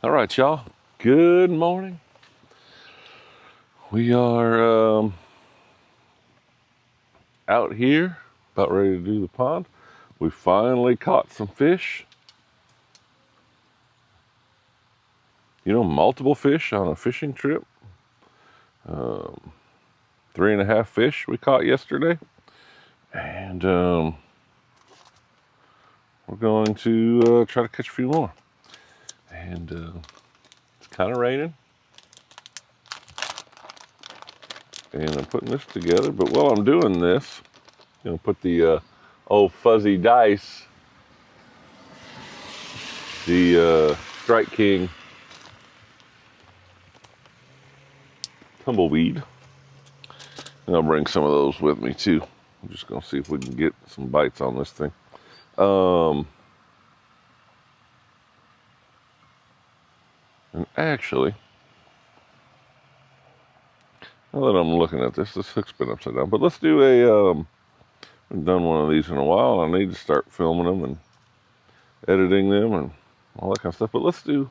All right, y'all. Good morning. We are out here, about ready to do the pond. We finally caught some fish. Multiple fish on a fishing trip. 3.5 fish we caught yesterday. And we're going to try to catch a few more. And it's kind of raining. And I'm putting this together. But while I'm doing this, put the old fuzzy dice, the Strike King tumbleweed. And I'll bring some of those with me too. I'm just gonna see if we can get some bites on this thing. And actually, now that I'm looking at this hook's been upside down. But let's do I've done one of these in a while. I need to start filming them and editing them and all that kind of stuff. But let's do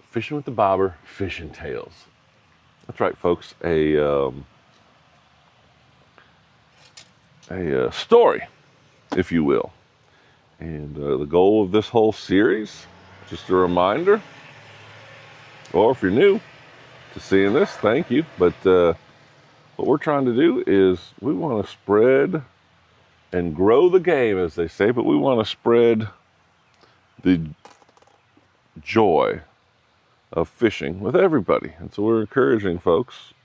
fishing with the bobber, fishing tails. That's right, folks. A story, if you will. And the goal of this whole series, just a reminder, or if you're new to seeing this, thank you. But what we're trying to do is we want to spread and grow the game, as they say, but we want to spread the joy of fishing with everybody. And so we're encouraging folks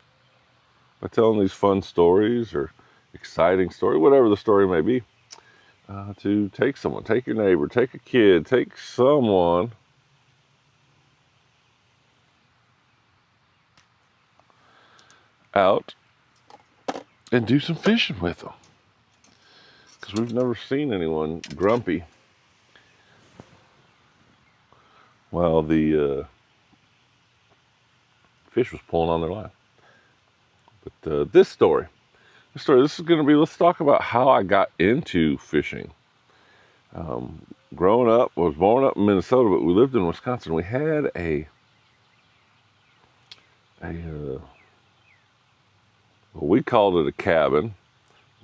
by telling these fun stories or exciting story, whatever the story may be, to take someone, take your neighbor, take a kid, take someone out and do some fishing with them. Because we've never seen anyone grumpy while the fish was pulling on their line. But this is going to be, let's talk about how I got into fishing. Growing up, I was born up in Minnesota, but we lived in Wisconsin. We had we called it a cabin.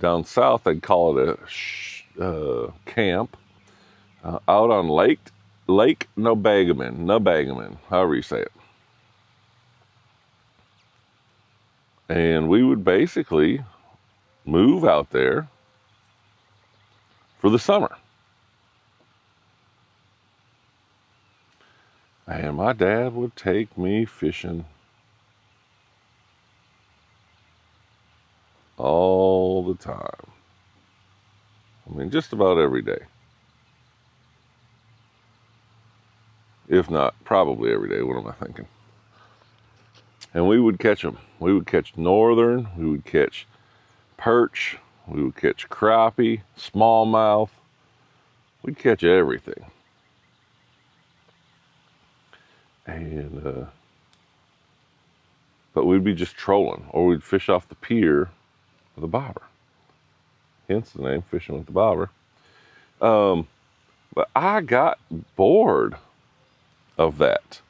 Down south, they'd call it a camp out on Lake Nubagaman, however you say it. And we would basically move out there for the summer. And my dad would take me fishing all the time. I mean, just about every day. If not, probably every day. What am I thinking? And we would catch them. We would catch northern, we would catch perch, we would catch crappie, smallmouth. We'd catch everything. And but we'd be just trolling, or we'd fish off the pier with a bobber. Hence the name, fishing with the bobber. But I got bored of that.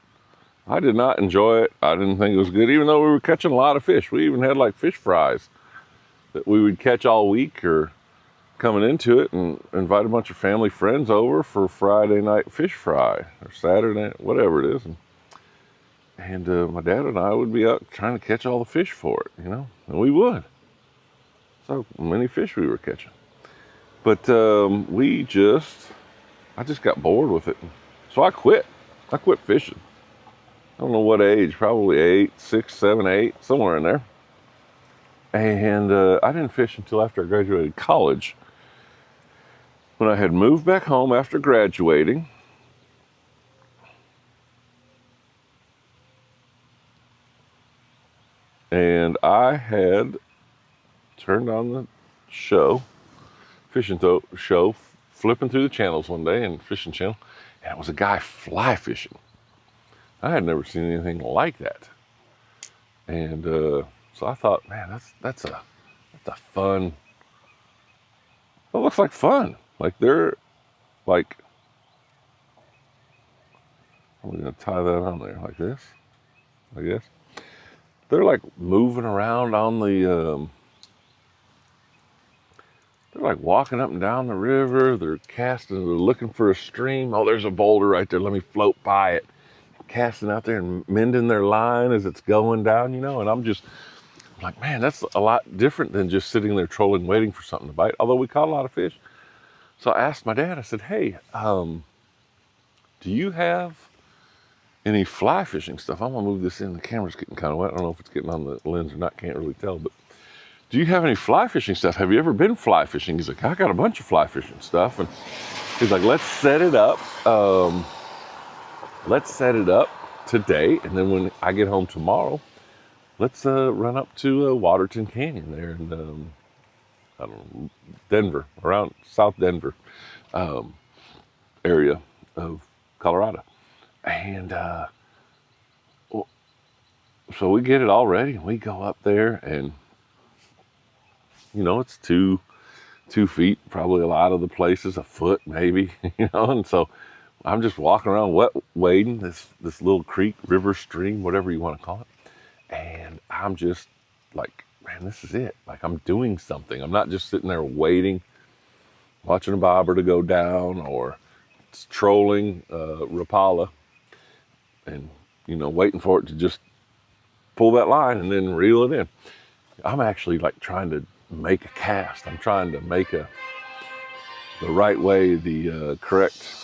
I did not enjoy it. I didn't think it was good, even though we were catching a lot of fish. We even had like fish fries that we would catch all week or coming into it, and invite a bunch of family friends over for Friday night fish fry or Saturday, whatever it is. And my dad and I would be out trying to catch all the fish for it, and we would. So many fish we were catching. But I just got bored with it. So I quit. I quit fishing. I don't know what age, probably 8, 6, 7, 8, somewhere in there. And I didn't fish until after I graduated college. When I had moved back home after graduating, and I had turned on the fishing show, flipping through the channels one day, and fishing channel, and it was a guy fly fishing. I had never seen anything like that. And so I thought, man, that's a fun. It looks like fun. Like they're like I'm gonna tie that on there like this, I guess. They're like moving around on the, they're like walking up and down the river. They're casting, they're looking for a stream. Oh, there's a boulder right there. Let me float by it. Casting out there and mending their line as it's going down, you know, and I'm like, man, that's a lot different than just sitting there trolling, waiting for something to bite, although we caught a lot of fish. So I asked my dad, I said, hey, do you have any fly fishing stuff? I'm gonna move this in, the camera's getting kind of wet. I don't know if it's getting on the lens or not, can't really tell, but do you have any fly fishing stuff? Have you ever been fly fishing? He's like, I got a bunch of fly fishing stuff. And he's like, let's set it up. Let's set it up today. And then when I get home tomorrow, let's run up to Waterton Canyon there in, I don't know, Denver, around South Denver area of Colorado. And so we get it all ready and we go up there, and you know, it's 2 feet, probably a lot of the places, a foot maybe, you know, and so I'm just walking around wet wading this little creek, river, stream, whatever you want to call it. And I'm just like, man, this is it. Like, I'm doing something. I'm not just sitting there waiting, watching a bobber to go down, or trolling Rapala and, you know, waiting for it to just pull that line and then reel it in. I'm actually like trying to make a cast. I'm trying to make the right way, the correct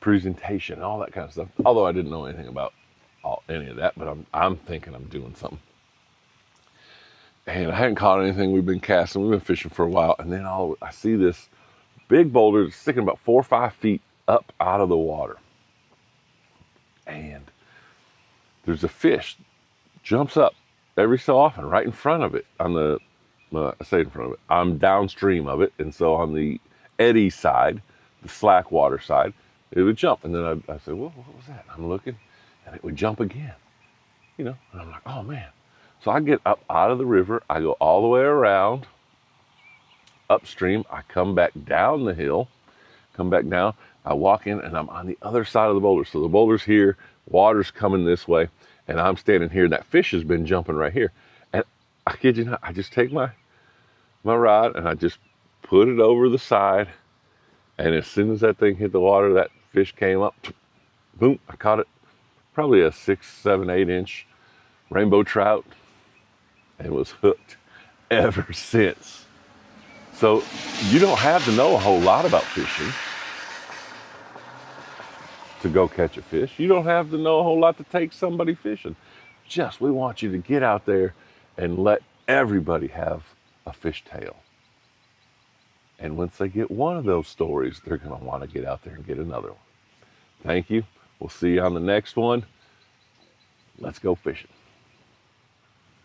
presentation, all that kind of stuff. Although I didn't know anything about any of that, but I'm thinking I'm doing something. And I hadn't caught anything. We've been casting, we've been fishing for a while, and then I see this big boulder sticking about 4 or 5 feet up out of the water. And there's a fish, jumps up every so often right in front of it. On the, I say in front of it, I'm downstream of it. And so on the eddy side, the slack water side, it would jump. And then I said, well, what was that? I'm looking, and it would jump again, you know, and I'm like, oh man. So I get up out of the river, I go all the way around upstream, I come back down the hill, come back down, I walk in, and I'm on the other side of the boulder. So the boulder's here, water's coming this way, and I'm standing here, and that fish has been jumping right here. And I kid you not, I just take my rod and I just put it over the side, and as soon as that thing hit the water, that fish came up, boom, I caught it. Probably a 6, 7, 8 inch rainbow trout, and was hooked ever since. So you don't have to know a whole lot about fishing to go catch a fish. You don't have to know a whole lot to take somebody fishing. Just, we want you to get out there and let everybody have a fish tale. And once they get one of those stories, they're going to want to get out there and get another one. Thank you. We'll see you on the next one. Let's go fishing.